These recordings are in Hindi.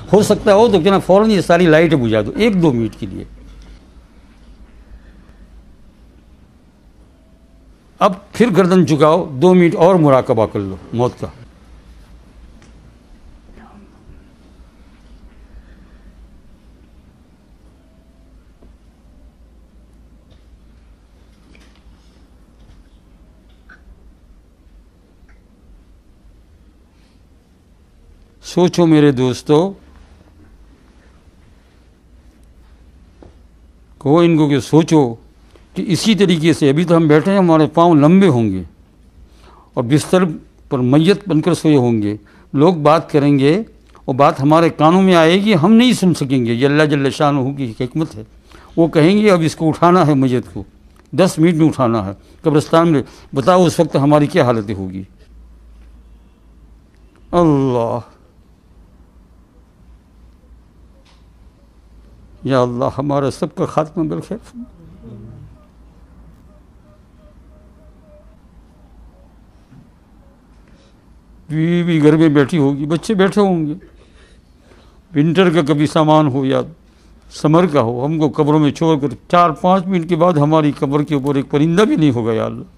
हो सकता हो तो क्या फ़ौरन ये सारी लाइटें बुझा दो 1-2 मिनट के लिए। अब फिर गर्दन झुकाओ, 2 मिनट और मुराकबा कर लो मौत का। सोचो मेरे दोस्तों, कहो इनको कि सोचो कि इसी तरीके से अभी तो हम बैठे हैं, हमारे पाँव लंबे होंगे और बिस्तर पर मैयत बनकर सोए होंगे, लोग बात करेंगे और बात हमारे कानों में आएगी, हम नहीं सुन सकेंगे। ये अल्लाह जल्ल शानहू की हिकमत है। वो कहेंगे अब इसको उठाना है, मैयत को 10 मिनट में उठाना है कब्रिस्तान में। बताओ उस वक्त हमारी क्या हालत होगी। अल्लाह या अल्लाह हमारा सबका खात्मा बिलखैर। बीवी भी घर में बैठी होगी, बच्चे बैठे होंगे, विंटर का कभी सामान हो या समर का हो, हमको कब्रों में छोड़कर 4-5 मिनट के बाद हमारी कब्र के ऊपर एक परिंदा भी नहीं होगा। या अल्लाह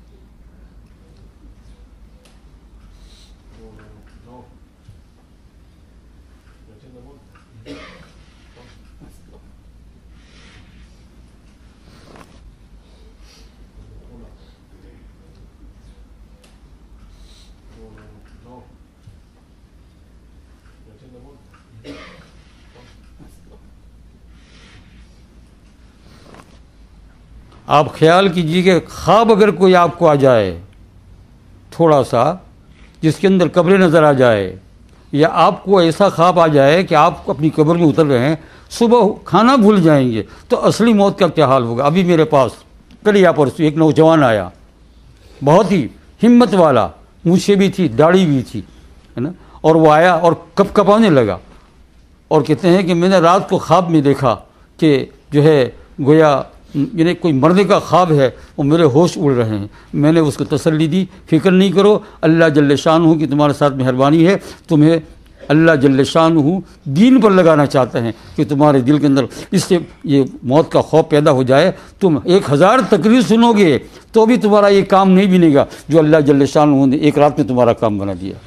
आप ख्याल कीजिए कि ख्वाब अगर कोई आपको आ जाए थोड़ा सा, जिसके अंदर कब्रें नज़र आ जाए, या आपको ऐसा ख्वाब आ जाए कि आप अपनी कब्र में उतर रहे हैं, सुबह खाना भूल जाएंगे, तो असली मौत का क्या हाल होगा। अभी मेरे पास कल या परसों एक नौजवान आया, बहुत ही हिम्मत वाला, मूछें भी थी, दाढ़ी भी थी, है ना, और वो आया और कपकपाने लगा और कहते हैं कि मैंने रात को ख्वाब में देखा कि जो है गोया यानी कोई मरने का ख्वाब है और मेरे होश उड़ रहे हैं। मैंने उसको तसल्ली दी, फिक्र नहीं करो, अल्लाह जल्ल शानहू की तुम्हारे साथ मेहरबानी है, तुम्हें अल्लाह जल्ल शानहू दीन पर लगाना चाहते हैं कि तुम्हारे दिल के अंदर इससे ये मौत का खौफ पैदा हो जाए। तुम 1000 तकरीर सुनोगे तो भी तुम्हारा ये काम नहीं बनेगा जो अल्लाह जल्ल शानहू ने एक रात में तुम्हारा काम बना दिया।